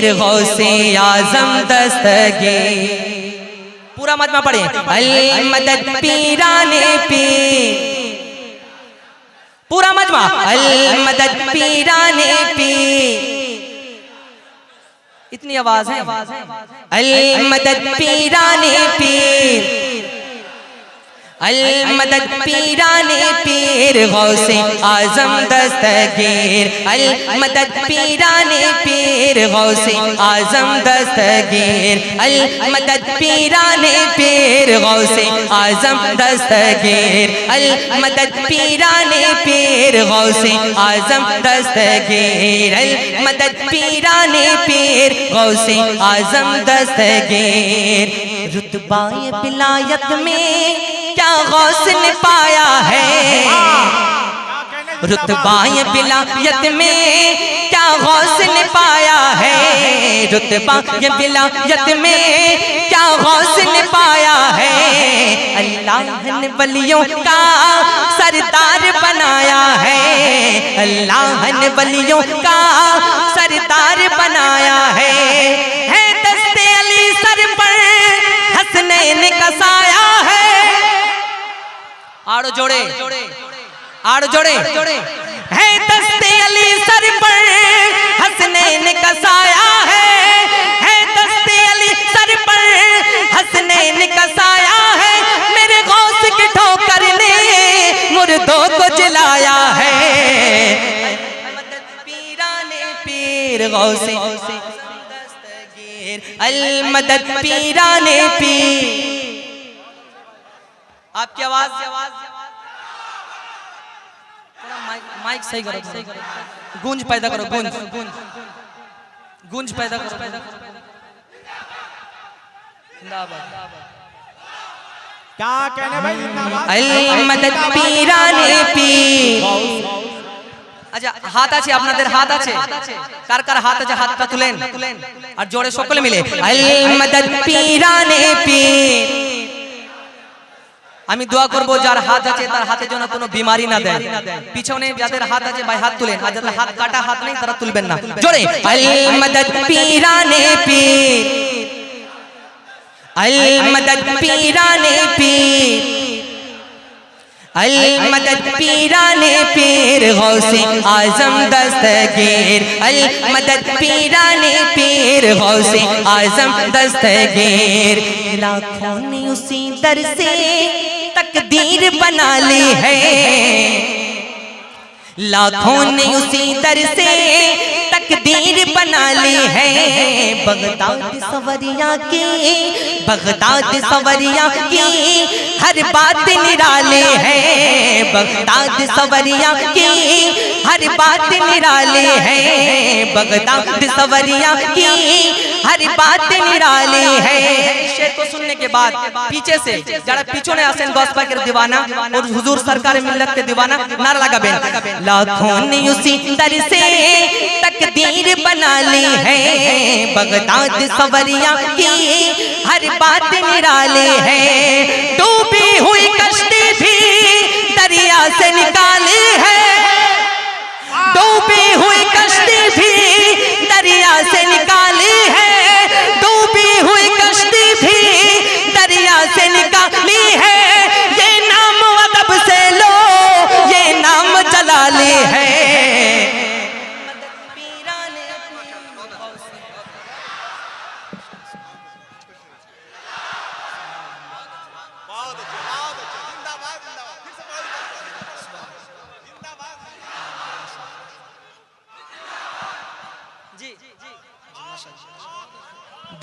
पीर गौसे आजम दस्तगीर। पूरा मजमा पढ़े। अल मदद पीराने पीर, पूरा मजमा। अल मदद पीराने पीर, इतनी आवाज है। अल मदद पीराने पीर, अल मदद पीराने पीर गौसे आजम दस्तगीर। अल मदद पीराने पीर गौसे आजम दस्तगीर। अल मदद पीराने पीर गौसे आजम दस्तगीर। अल मदद पीराने पीर गौसे आजम दस्तगीर। अल मदद पीराने पीर गौसे आजम दस्तगीर। रुतबाए विलायत में क्या गौस ने पाया है, रुतबाए विलायत में क्या गौस ने पाया है, रुतबाए विलायत में क्या गौस ने पाया है। अल्लाह ने वलियों का सरदार बनाया है, अल्लाह ने वलियों का सरदार बनाया है दस्ते अली सर पर हसनैन का साया है। आड़ो जोड़े, आड़ो जोड़े है दस्ते अली सर पर हसनैन का साया है दस्ते अली सर पर हसनैन का साया है। मेरे गौस की ठोकर ने मुर्दों को जलाया है। मदद पीराने पीर गौसे दस्तगीर। अल मदद पीराने पीर। आपकी आवाज माइक सही करो, गूंज पैदा करो, गूंज गूंज पैदा करो। क्या कहने भाई? अल मदद पीराने पीर। আচ্ছা হাত আছে আপনাদের, হাত আছে কার কার হাত আছে? হাতটা তুলেন আর জোরে সকলে মিলে আল মদদ পীরানে পীর। আমি দোয়া করব যার হাত আছে তার হাতে যেন কোনো বিমারি না দেয়। পিছনে যাদের হাত আছে ভাই হাত তুলেন, আর যাদের হাত কাটা হাত নেই তারা তুলবেন না। জোরে আল মদদ পীরানে পীর, আল মদদ পীরানে পীর, अल मदद पीराने पीर गौसे आजम दस्तगीर। अल मदद पीराने पीर गौसे आजम दस्तगीर। लाखों ने उसी दर से तकदीर बना ली है, लाखों ने उसी दर से तकदीर बना ली है। बगदाद सवरिया की, बगदाद सवरिया की हर बात निराले है, बगदाद सवरिया की हर बात निराले है, बगदाद सवरिया की हर बात निराले है। शेर को सुनने के बाद पीछे से जरा पीछे ने आसेन गौस पाक के दीवाना और हुजूर सरकार मिल्लत के दीवाना नारा लगाबेन। लाखों ने उसी दर से तकदीर बना ली है, बगदाद सवरिया की हर बात निराले है। डूबी हुई कश्ती भी दरिया से निकाली है, डूबी हुई कश्ती भी दरिया से निकाली है, डूबी हुई कश्ती भी दरिया से निकाली है। ये नाम अदब से लो, ये नाम जलाली है।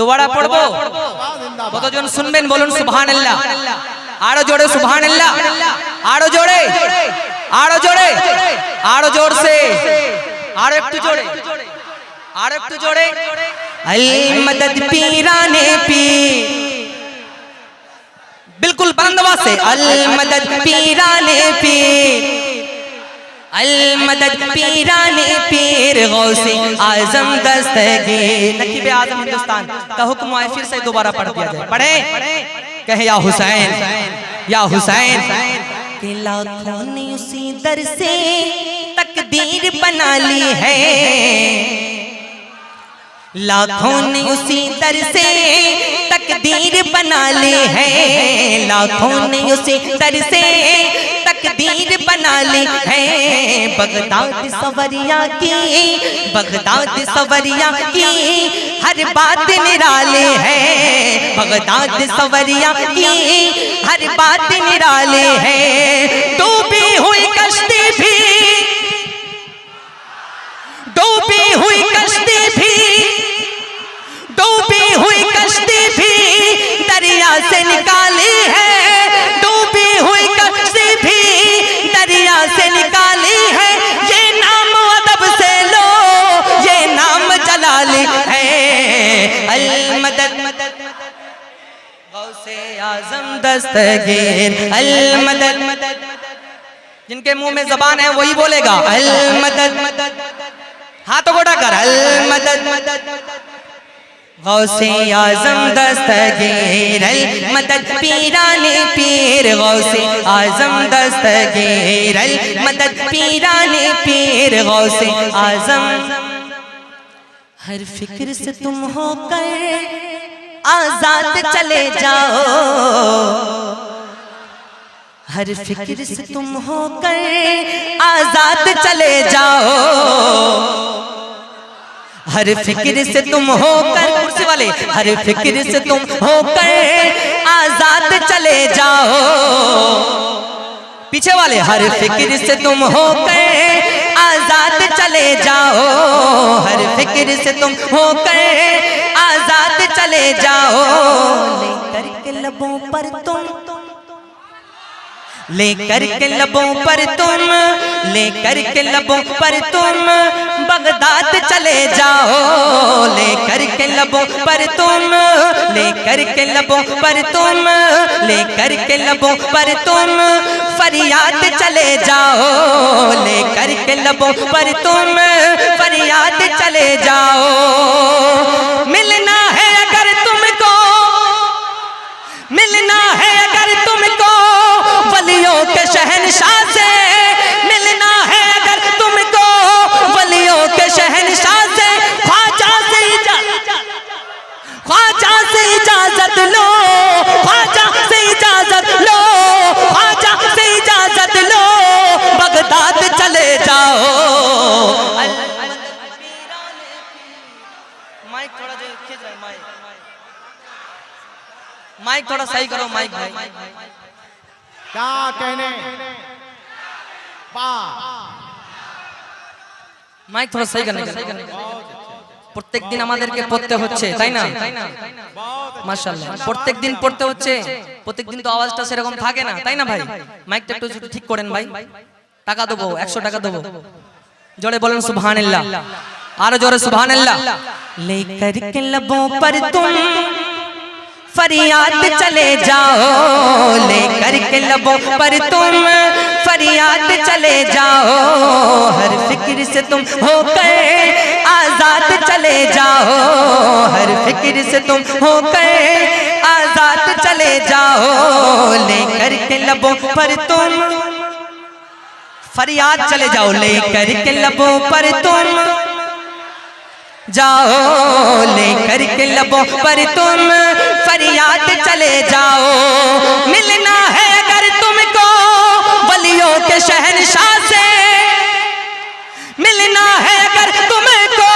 दोबारा पढ़बो, কতজন শুনবেন বলুন সুবহানাল্লাহ। আরো জোরে সুবহানাল্লাহ, আরো জোরে, আরো জোরে, আরো জোর से, আরো একটু জোরে, আরো একটু জোরে। अल मदद पीराने पीर, बिल्कुल बुलंद आवाज से अल मदद पीराने पीर, अल मदद पीराने पीर गौसे आजम दस्तगीर। नकीब आजम हिंदुस्तान का हुक्म है, फिर से दोबारा पढ़ दिया जाए। पढ़े कहे या हुसैन, या हुसैन। कि लाखों ने उसी दर से तकदीर बना ली है, लाखों ने उसी दर से तकदीर बना ली है, लाखों ने उसी दर से तकदीर बना ली है। बगदाद सवरिया की, बगदाद सवरिया की हर बात निराले है, बगदाद सवरिया की हर बात निराले है। डूबी हुई कश्ती भी, डूबी हुई कश्ती भी, डूबी हुई कश्ती भी दरिया से निकाली है, डूबी हुई कश्ती भी दरिया से निकाली है। ये नाम अदब से लो, ये नाम जलाली है। अल मदद गौसे आजम दस्तगीर, अल मदद, जिनके मुंह में जबान है वही बोलेगा अल मदद, हाथों को ढकर अल मदद। गौसे आजम दस्तगीर अल मदद पीराने पीर, गौसे आजम दस्तगीर अल मदद पीराने पीर, गौसे आजम। हर फिक्र से तुम होकर आजाद चले जाओ, हर फिक्र से तुम होकर आजाद चले जाओ, हर फिक्र से तुम होकर, कुर्सी वाले, हर फिक्र से तुम होकर आजाद चले जाओ। पीछे वाले, हर फिक्र से तुम होकर आजाद चले जाओ, हर फिक्र से तुम होकर आजाद चले जाओ। लेकर के लबों पर तुम, लेकर के लबों पर तुम, लेकर के लबों पर तुम बगदाद चले जाओ, लेकर के लबों पर तुम, लेकर के लबों पर तुम, लेकर के लबों पर तुम फरियाद चले जाओ, लेकर के लबों पर तुम फरियाद चले जाओ। मिलना है अगर तुमको, मिलना है अगर तुमको वलियों के शहंशाह से, मिलना है अगर तुमको वलियों के शहंशाह से। ख्वाजा से इजाजत, ख्वाजा से इजाजत लो, ख्वाजा से इजाजत लो, ख्वाजा से इजाजत लो, बगदाद चले जाओ। माइक थोड़ा जो खींच रहा है, माइक थोड़ा सही करो, माइक भाई। क्या कहने, माइक थोड़ा सही करने, প্রত্যেক দিন আমাদেরকে পড়তে হচ্ছে, তাই না? মাশাআল্লাহ, প্রত্যেক দিন পড়তে হচ্ছে, প্রত্যেক দিন তো আওয়াজটা সেরকম থাকে না, তাই না ভাই? মাইকটা একটু ঠিক করেন ভাই। টাকা দেবো, 100 টাকা দেবো। জোরে বলেন সুবহানাল্লাহ, আরো জোরে সুবহানাল্লাহ। लेकर के लबों पर तुम फरियाद चले जाओ, लेकर के लबों पर तुम फरियाद चले जाओ, हर फिक्र से तुम होकर आजाद चले जाओ, हर फिक्र से तुम होकर आजाद चले जाओ। लेकर के लबों पर तुम फरियाद चले जाओ, लेकर के लबों पर तुम जाओ, लेकर के लबों पर तुम फरियाद चले जाओ। मिलना है अगर तुमको वलियों के शहंशाह से, मिलना है अगर तुमको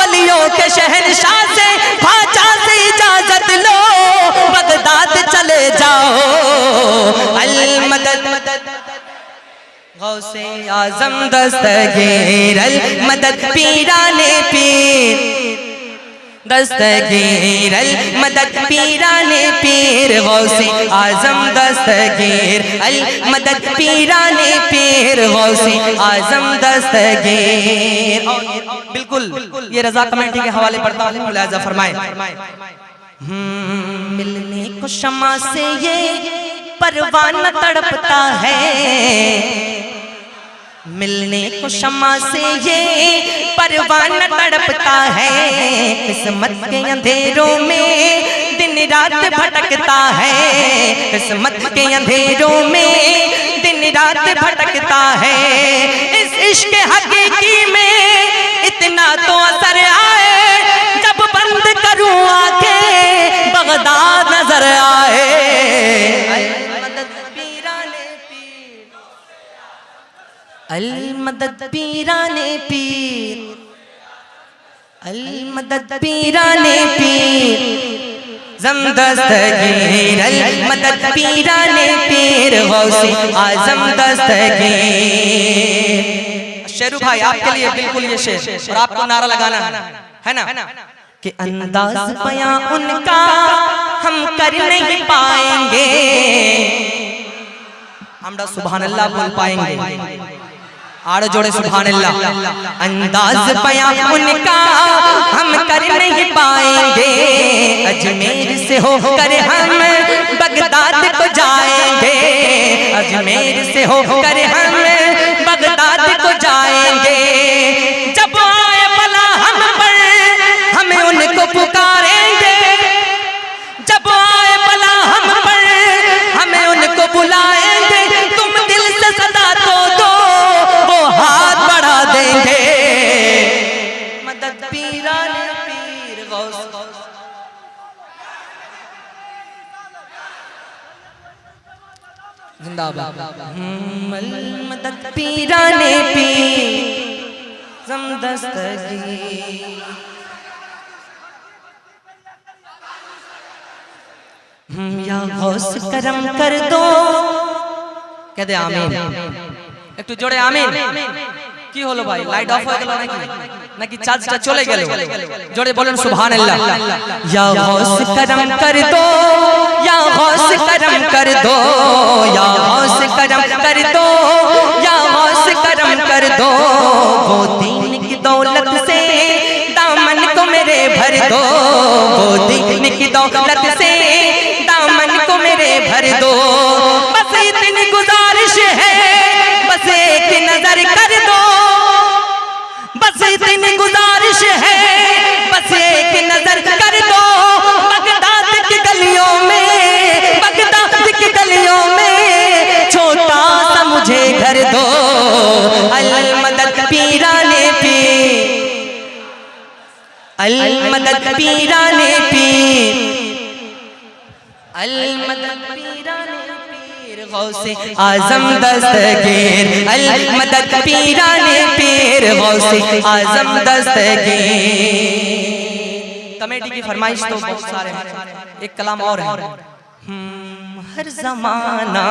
वलियों के शहंशाह से। ख्वाजा से इजाजत लो, बगदाद चले जाओ। अल मदद गौसे आजम दस्तगीर अल मदद पीराने पीर, दस्तगीर अल मदद पीराने पीर, गौसे आजम दस्तगीर अल मदद पीराने पीर, गौसे आजम दस्तगीर। बिल्कुल ये रजा कमेटी के हवाले पढ़ता हूँ, मुलाजा फरमाए। मिलने को शमा से ये परवाना तड़पता है, मिलने को शमा से ये परवाना तड़पता है। किस्मत के अंधेरों में दिन रात भटकता है, किस्मत के अंधेरों में दिन रात भटकता है। इस इश्क हकीकी में इतना तो असर आए, मदद पीराने पीर, अल मदद पीराने पीर, दस्तगीर, अल मदद पीराने पीर, गौसे आजम दस्तगीर। शेरू भाई आपके लिए बिल्कुल ये शेर, और आपको नारा लगाना है ना कि अंदाज बयां उनका हम कर नहीं पाएंगे, हमरा सुभान अल्लाह बोल पाएंगे, आड़ जोड़े सुभान अल्लाह। अंदाज बयां उनका हम कर नहीं पाएंगे, अजमेर से होकर हम बगदाद को जाएंगे, अजमेर से होकर हम बगदाद को जाएंगे। जब आए भला हम पर हमें उनको पुकारेंगे, जब आए भला हम पर हमें उनको बुलाएंगे, तुम दिल से सदा तो दो वो हाथ बढ़ा देंगे। मदद पीराने पीर, गौस जिंदाबाद। मदद पीराने पीर, दस्तगीर। या गौस करम कर दो, कहते आमीन, একটু জোরে আমিন। কি হলো ভাই, লাইট অফ হয়ে গেল নাকি চার্জটা চলে গেল? জোরে বলেন সুবহানাল্লাহ। या गौस करम कर दो, या गौस करम कर दो, या गौस करम कर दो, या गौस करम कर दो, वो दीन की दौलत से दामन को मेरे भर दो, वो दीन की दौलत से दामन को मेरे भर दो। बस इतनी गुजारिश है, बस एक नजर कर दो, बस इतनी गुजारिश है, बस एक नजर कर दो। बगदाद की गलियों में, बगदाद की गलियों में छोटा सा मुझे घर दो, अल मदद पीराने पीर, अल मदद पीराने पीर, अल मदद पीराने पीर, गौसे आजम दस्तगीर, अल मदद पीराने पीर, गौसे आजम दस्तगीर। कमेटी की फरमाइश तो बहुत सारे हैं, एक कलाम और है। हर जमाना